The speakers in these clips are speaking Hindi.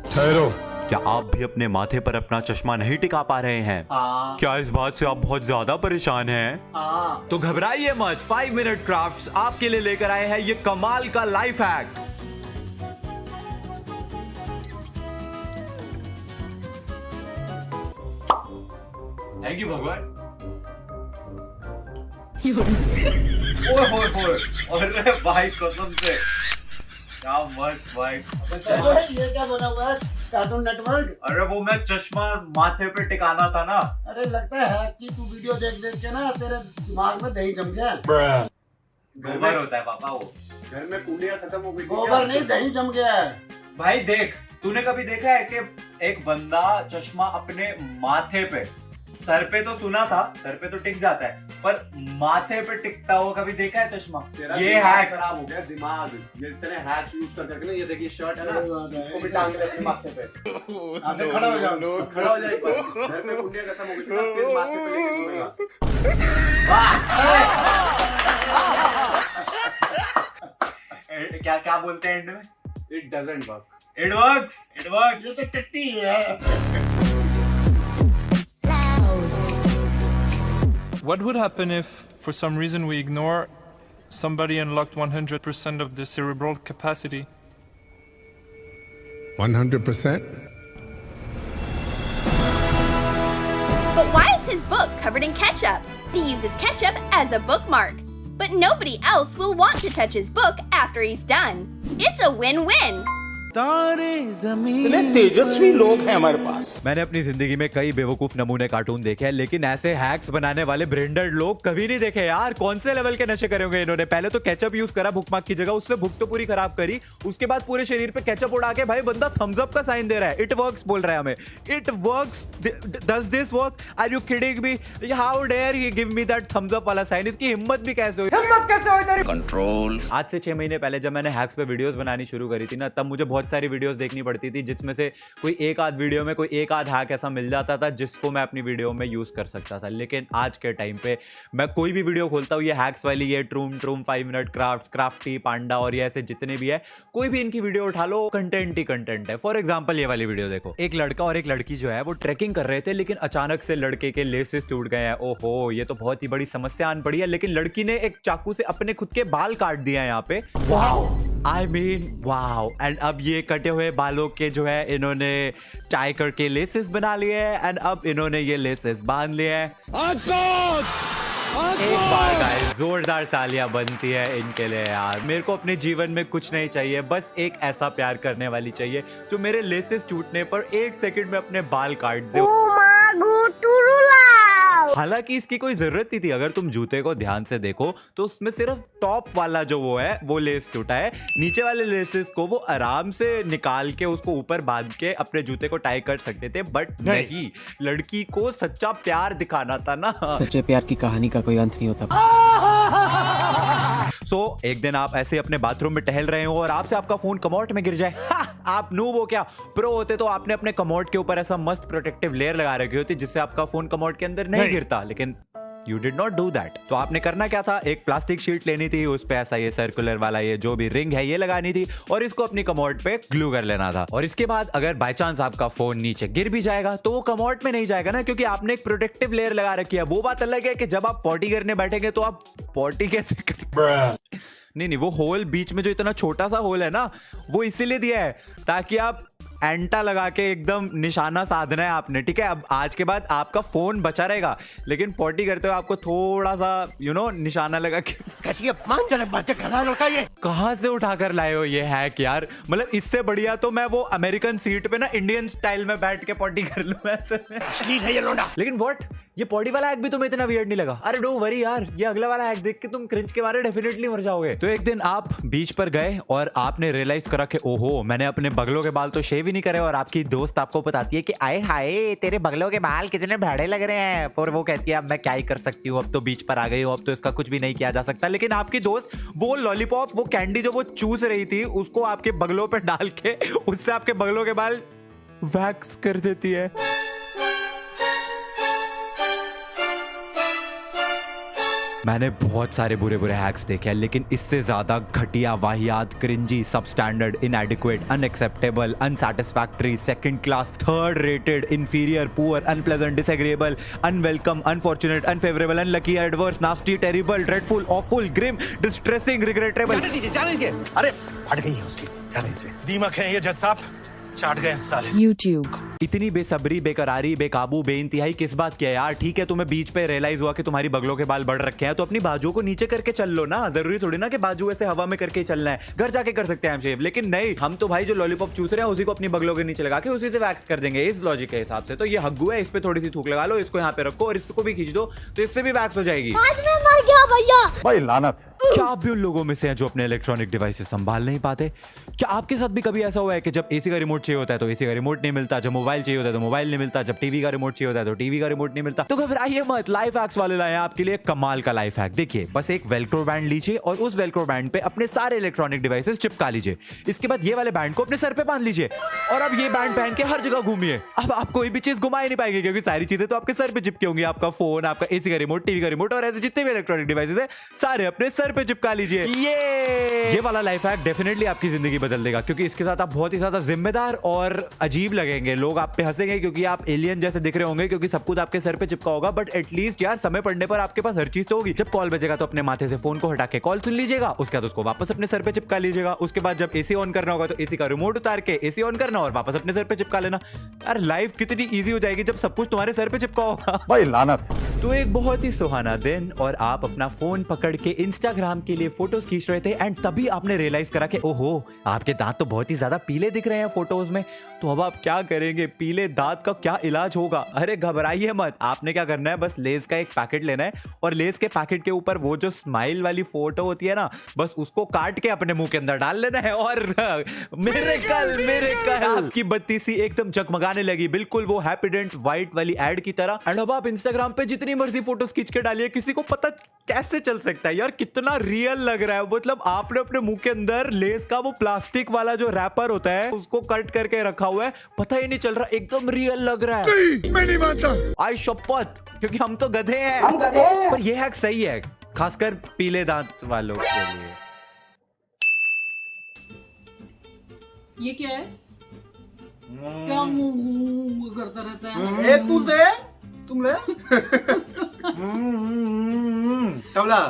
ठहरो। क्या आप भी अपने माथे पर अपना चश्मा नहीं टिका पा रहे हैं? क्या इस बात से आप बहुत ज्यादा परेशान हैं? तो घबराइए मत, 5 मिनट क्राफ्ट्स आपके लिए लेकर आए हैं ये कमाल का लाइफ हैक। थैंक यू भगवान। ओए अरे भाई कसम से क्या मस्त भाई। ये क्या बना हुआ है? Cartoon network? अरे वो मैं चश्मा माथे पे टिकाना था ना। अरे लगता है कि तू वीडियो देख देख के ना तेरे दिमाग में दही जम गया। गोबर होता है पापा वो। घर में कूलियां खत्म हो गई। गोबर नहीं, दही जम गया है। भाई देख, तूने कभी देखा है कि एक बंदा चश्मा अपने माथे पे, सर पे तो सुना था, सर पे तो टिक जाता है, पर माथे पे टिकता हुआ कभी देखा है चश्मा? ये हैक खराब हो गया दिमाग। ये इतने हैक्स यूज कर करके ना, ये देखिए शर्ट है ना, इसको भी टांग ले अपने माथे पे। आगे खड़ा हो जाओ। खड़ा हो जाए एक बार। घर में कूलियां खत्म हो गई थी ना, फिर माथे पे लेके घूमेगा। क्या क्या बोलते हैं एंड में? It doesn't work. It works, it works. ये तो टट्टी है। What would happen if, for some reason, we ignore somebody unlocked 100% of their cerebral capacity? 100%? But why is his book covered in ketchup? He uses ketchup as a bookmark. But nobody else will want to touch his book after he's done. It's a win-win. इतने तेजस्वी लोग हैं हमारे पास। मैंने अपनी जिंदगी में कई बेवकूफ नमूने कार्टून देखे हैं, लेकिन ऐसे हैक्स बनाने वाले ब्रेंडेड लोग कभी नहीं देखे यार। कौन से लेवल के नशे करे होंगे इन्होंने? पहले तो केचप यूज करा बुकमार्क की जगह, उससे भूख तो पूरी खराब करी, उसके बाद पूरे शरीर पे केचप उड़ा के भाई बंदा थम्स अप का साइन दे रहा है। इट वर्क्स बोल रहा है हमें। It works. Does this work? Are you kidding me? How dare he give me that thumbs up वाला साइन? इसकी हिम्मत भी कैसे हुई? हिम्मत कैसे हुई तेरी? कंट्रोल। आज से 6 महीने पहले जब मैंने हैक्स पे वीडियोस बनानी शुरू करी थी ना, तब मुझे बहुत सारी वीडियोस देखनी पड़ती थी, जिसमें से कोई एक आध वीडियो में कोई एक आध हैक ऐसा मिल जाता था जिसको मैं अपनी वीडियो में यूज कर सकता था। लेकिन आज के टाइम पे मैं कोई भी वीडियो खोलता हूँ, ये हैक्स वाली, ये ट्रूम 5 मिनट क्राफ्ट्स, क्राफ्टी, पांडा और ये ऐसे जितने भी है, कोई भी इनकी वीडियो उठा लो, कंटेंट ही कंटेंट है। फॉर एग्जाम्पल ये वाली वीडियो देखो, एक लड़का और एक लड़की जो है वो ट्रैकिंग कर रहे थे, लेकिन अचानक से लड़के के लेसेस टूट गए हैं। ओहो, ये तो बहुत ही बड़ी समस्या आन पड़ी है। लेकिन लड़की ने एक चाकू से अपने खुद के बाल काट दिए हैं यहाँ पे। Wow, I mean wow. And अब ये कटे हुए बालों के जो है इन्होंने टाई करके लेसेस बना लिए हैं, एंड अब इन्होंने ये लेसेस बांध लिए हैं। एक बार गाइस जोरदार तालियां बनती है इनके लिए यार। मेरे को अपने जीवन में कुछ नहीं चाहिए, बस एक ऐसा प्यार करने वाली चाहिए जो मेरे लेसेस टूटने पर 1 सेकंड में अपने बाल काट दे। हालांकि इसकी कोई जरूरत नहीं थी। अगर तुम जूते को ध्यान से देखो तो उसमें सिर्फ टॉप वाला जो वो है वो लेस टूटा है, नीचे वाले लेसेस को वो आराम से निकाल के उसको ऊपर बांध के अपने जूते को टाई कर सकते थे, बट नहीं, लड़की को सच्चा प्यार दिखाना था ना। सच्चे प्यार की कहानी का कोई अंत नहीं होता। सो एक दिन आप ऐसे अपने बाथरूम में टहल रहे हो और आपसे आपका फोन कमोड में गिर जाए। आप नूब हो क्या? प्रो होते तो आपने अपने कमोड के ऊपर ऐसा मस्त प्रोटेक्टिव लेयर लगा रखी होती जिससे आपका फोन कमोड के अंदर नहीं गिरता, लेकिन you did not do that. तो आपने करना क्या था, एक प्लास्टिक शीट लेनी थी, उस पे ऐसा ये सर्कुलर वाला ये जो भी रिंग है ये लगानी थी और इसको अपनी कमोड पे ग्लू कर लेना था। और इसके बाद अगर बाय चांस आपका फोन नीचे गिर भी जाएगा तो वो कमोड में नहीं जाएगा ना, क्योंकि आपने एक प्रोटेक्टिव लेयर लगा रखी है। वो बात अलग है कि जब आप पॉटी करने बैठेंगे तो आप पॉटी कैसे कर नहीं, वो होल बीच में जो इतना छोटा सा होल है ना, वो इसीलिए दिया है ताकि आप एंटा लगा के एकदम निशाना साधना है आपने, ठीक है। अब आज के बाद आपका फोन बचा रहेगा, लेकिन पॉटी करते हुए आपको थोड़ा सा निशाना लगा के। कैसी अपमानजनक बातें कर रहा है लड़का ये? कहां से उठा कर लाए हो ये हैक यार? मतलब इससे बढ़िया तो मैं वो अमेरिकन सीट पे ना इंडियन स्टाइल में बैठ के पॉटी कर लूं ऐसे में। अश्लील है ये लौंडा। लेकिन व्हाट, ये पॉटी वाला हैक भी तुम्हें इतना वियर्ड नहीं लगा? अरे डोंट वरी यार, ये अगला वाला हैक देख के तुम क्रिंज के बारे डेफिनेटली मर जाओगे। तो एक दिन आप बीच पर गए और आपने रियलाइज करा कि ओहो, मैंने अपने बगलों के बाल तो शेव ही नहीं करे, और आपकी दोस्त आपको बताती है कि आए हाय तेरे बगलों के बाल कितने भाड़े लग रहे हैं। और वो कहती है अब मैं क्या ही कर सकती हूँ, अब तो बीच पर आ गई हूँ, अब तो इसका कुछ भी नहीं किया जा सकता। लेकिन आपकी दोस्त वो लॉलीपॉप, वो कैंडी जो वो चूस रही थी, उसको आपके बगलों पे डाल के उससे आपके बगलों के बाल वैक्स कर देती है। मैंने बहुत सारे बुरे बुरे हैक्स देखे हैं, लेकिन इससे ज्यादा घटिया, वाहियात, cringey, substandard, inadequate, unacceptable, unsatisfactory, second class, third rated, inferior, poor, unpleasant, disagreeable, unwelcome, unfortunate, unfavourable, unlucky, adverse, nasty, terrible, dreadful, awful, grim, distressing, regrettable. जाने दीजिए। अरे फट गई है उसकी, जाने दीजिए। दीमक है ये जज साहब, चाट गए साले। YouTube। इतनी बेसब्री, बेकरारी, बेकाबू, बेइंतहाई किस बात की है यार? ठीक है, तुम्हें बीच पे रियलाइज हुआ कि तुम्हारी बगलों के बाल बढ़ रखे हैं, तो अपनी बाजुओं को नीचे करके चल लो ना। जरूरी थोड़ी ना कि बाजू ऐसे हवा में करके चलना है, घर जाके कर सकते हैं हम शेव। लेकिन नहीं, हम तो भाई जो लॉलीपॉप चूस रहे हैं उसी को अपनी बगलों के नीचे लगा के उसी से वैक्स कर देंगे, इस लॉजिक के हिसाब से। तो ये हग्गू है, इस पे थोड़ी सी थूक लगा लो, इसको यहाँ पे रखो और इसको भी खींच दो, तो इससे भी वैक्स हो जाएगी। आज मैं मर गया भैया। भाई लानत है। क्या आप भी उन लोगों में से हैं जो अपने इलेक्ट्रॉनिक डिवाइसेस संभाल नहीं पाते? क्या आपके साथ भी कभी ऐसा हुआ है कि जब एसी का रिमोट चाहिए होता है तो एसी का रिमोट नहीं मिलता, जब मोबाइल चाहिए होता है तो मोबाइल नहीं मिलता, जब टीवी का रिमोट चाहिए होता है तो टीवी का रिमोट नहीं मिलता? तो घबराइए मत, लाइफ हैक्स वाले लाए हैं आपके लिए कमाल का लाइफ हैक। देखिए, बस एक वेल्क्रो बैंड लीजिए और उस वेल्क्रो बैंड पे अपने सारे इलेक्ट्रॉनिक डिवाइसेस चिपका लीजिए। इसके बाद ये वाले बैंड को अपने सर पे बांध लीजिए और अब ये बैंड पहन के हर जगह घूमिए। अब आप कोई भी चीज घुमा ही नहीं पाएंगे क्योंकि सारी चीजें तो आपके सर पे चिपकी होंगी। आपका फोन, आपका एसी का रिमोट, टीवी का रिमोट और ऐसे जितने भी इलेक्ट्रॉनिक डिवाइसेस है सारे अपने सर पे चिपका लीजिए। ये वाला लाइफ हैक डेफिनेटली आपकी जिंदगी बदल देगा, क्योंकि इसके साथ आप बहुत ही ज्यादा जिम्मेदार और अजीब लगेंगे। लोग आप पे हंसेंगे क्योंकि आप एलियन जैसे दिख रहे होंगे, क्योंकि सब कुछ आपके सर पे चिपका होगा। बट एटलीस्ट यार, समय पड़ने पर आपके पास हर चीज तो होगी। जब कॉल बजेगा तो अपने माथे से फोन को हटा के कॉल सुन लीजिएगा, उसके बाद उसको वापस अपने सर पे चिपका लीजिएगा। उसके बाद जब एसी ऑन करना होगा तो एसी का रिमोट उतार के एसी ऑन करना और वापस अपने सर पे चिपका लेना। यार लाइफ कितनी ईजी हो जाएगी जब सब कुछ तुम्हारे सर पे चिपका होगा। भाई लानत है। तो एक बहुत ही सुहाना दिन और आप अपना फोन पकड़ के इंस्टाग्राम के लिए फोटोज खींच रहे थे एंड तभी आपने रियलाइज करा कि ओहो, आपके दांत तो बहुत ही ज्यादा पीले दिख रहे हैं फोटोज में। तो अब आप क्या करेंगे? पीले दांत का क्या इलाज होगा? अरे घबराइए मत, आपने क्या करना है, बस लेज का एक पैकेट लेना है और लेज के पैकेट के ऊपर वो जो स्माइल वाली फोटो होती है ना, बस उसको काट के अपने मुंह के अंदर डाल लेना है और मिरेकल आपकी बत्ती सी एकदम जगमगाने लगी, बिल्कुल वो हैप्पीडेंट व्हाइट वाली एड की तरह। एंड अब आप इंस्टाग्राम पे जितनी मर्जी फोटोज खींच के डालिए, किसी को पता कैसे चल सकता है यार कितना रियल लग रहा है। मतलब आपने अपने मुंह के अंदर लेस का वो प्लास्टिक वाला जो रैपर होता है उसको कट करके रखा हुआ है, पता ही नहीं चल रहा, एकदम रियल लग रहा है। नहीं, मैं नहीं मानता। आई शपथ, क्योंकि हम तो गधे हैं। पर ये हैक सही है, खासकर पीले दांत वालों के लिए। ये क्या है? क्या मुंह करता रहता है? ए तू दे, तुम ले। तबला।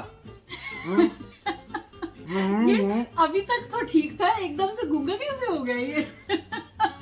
ये अभी तक तो ठीक था, एकदम से गूंगा कैसे हो गया ये?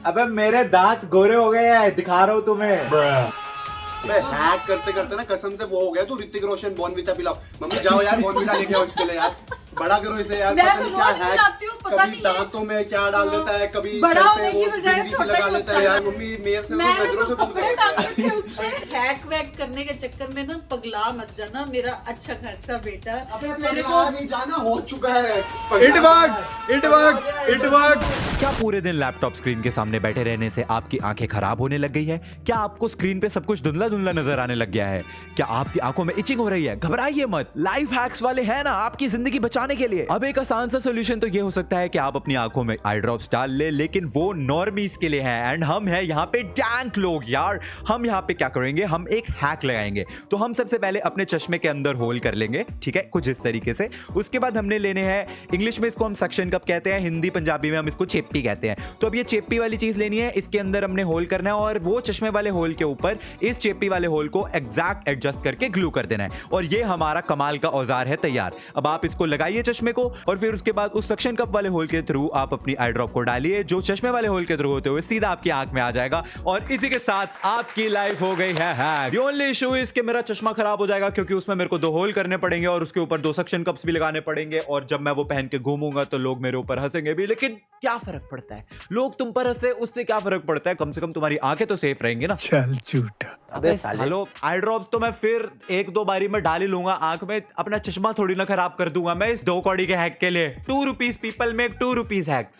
अबे मेरे दांत गोरे हो गए हैं, दिखा रहा हूँ तुम्हें। अबे हैक करते करते ना कसम से वो हो गया तू ऋतिक रोशन बॉर्नविटा पिलाओ। मम्मी जाओ यार बॉर्नविटा लेके आओ इसके लिए यार, बड़ा करो इसे यार। मैं पता तो नहीं क्या रोज पिलाती हूँ, पता कभी नहीं है। दांतों में क्या डाल देता है, कभी बड़ा सर पे होने की वो बजाय बिंदी से छोटा लगा ही लेता है होता यार। है। मम्मी मेरे से तो मैंने नजरों से तो दूर कपड़े रहो टांगे यार। थे उस पे। हैक वैक करने के चक्कर में ना पगला मत जाना मेरा अच्छा खासा बेटा। अबे मेरे पगला नहीं जाना, हो चुका है। इटवर्क। क्या पूरे दिन लैपटॉप स्क्रीन के सामने बैठे रहने से आपकी आंखें खराब होने लग गई है? क्या आपको स्क्रीन पे सब कुछ धुंधला धुंधला नजर आने लग गया है? क्या आपकी आंखों में इचिंग हो रही है? घबराइए मत, लाइफ हैक्स वाले हैं ना आपकी जिंदगी बचाने के लिए। अब एक आसान सा सोल्यूशन तो ये हो सकता है कि आप अपनी आंखों में आई ड्रॉप्स डाल ले, लेकिन वो नॉर्मीज के लिए है एंड हम हैं यहाँ पे डैंक लोग यार। हम यहाँ पे क्या करेंगे, हम एक हैक लगाएंगे। तो हम सबसे पहले अपने चश्मे के अंदर होल कर लेंगे, ठीक है, कुछ इस तरीके से। उसके बाद हमने लेने हैं, इंग्लिश में इसको हम सक्शन कप कहते हैं, हिंदी पंजाबी में हम इसको चेप्पी कहते हैं। तो अब ये चेप्पी वाली चीज लेनी है, इसके अंदर हमने होल करना है और वो चश्मे वाले होल के ऊपर इस चेप्पी वाले होल को एग्जैक्ट एडजस्ट करके ग्लू कर देना है और ये हमारा कमाल का औजार है तैयार। अब आप इसको लगाइए चश्मे को और फिर उसके बाद उस सक्शन कप वाले होल के थ्रू आप अपनी आई ड्रॉप को डालिए, जो चश्मे वाले होल के थ्रू होते हुए सीधा आपकी आंख में आ जाएगा और इसी के साथ आपकी लाइफ हो गई है hack. The only issue is कि मेरा चश्मा खराब हो जाएगा क्योंकि उसमें मेरे को 2 होल करने पड़ेंगे और उसके ऊपर 2 सक्शन कप्स भी लगाने पड़ेंगे और जब मैं वो पहन के घूमूंगा तो लोग मेरे ऊपर हंसेंगे भी, लेकिन क्या फर्क पड़ता है, लोग तुम पर हंसे उससे क्या फर्क पड़ता है, कम से कम तुम्हारी आंखें तो सेफ रहेंगी ना। चल झूठा। अबे सालो, आई ड्रॉप्स तो मैं फिर 1-2 बारी में डाल ही लूंगा आंख में, अपना चश्मा थोड़ी ना खराब कर दूंगा मैं इस 2 कौड़ी के हैक के लिए। 2 rupees people make 2 rupees hacks.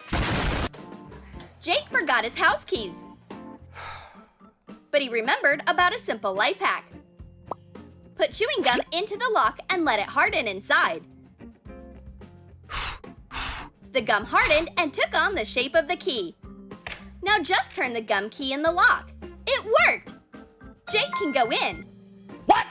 Jake forgot his house keys. But he remembered about a simple life hack. Put chewing gum into the lock and let it harden inside. The gum hardened and took on the shape of the key. Now just turn the gum key in the lock. It worked! Jake can go in. What?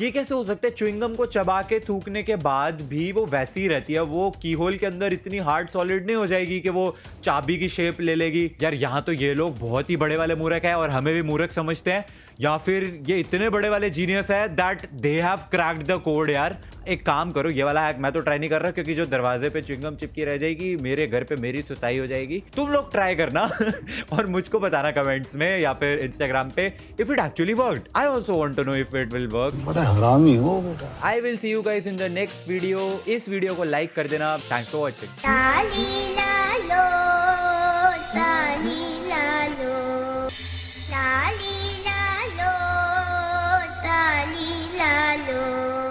ये कैसे हो सकता है? च्युइंगम को चबा के थूकने के बाद भी वो वैसी ही रहती है, वो कीहोल के अंदर इतनी हार्ड सॉलिड नहीं हो जाएगी कि वो चाबी की शेप ले लेगी। यार यहाँ तो ये लोग बहुत ही बड़े वाले मूर्ख है और हमें भी मूर्ख समझते हैं, या फिर ये इतने बड़े वाले जीनियस है that they have cracked the code. यार एक काम करो, ये वाला हैक मैं तो ट्राई नहीं कर रहा क्योंकि जो दरवाजे पे च्युइंगम चिपकी रह जाएगी, मेरे घर पे मेरी सुताई हो जाएगी। तुम लोग ट्राई करना और मुझको बताना कमेंट्स में या फिर इंस्टाग्राम पे if it actually worked. I also want to know if it will work. बड़ा हरामी हो बेटा। I will see you guys in the next video. इस वीडियो को लाइक कर देना। Thanks for watching.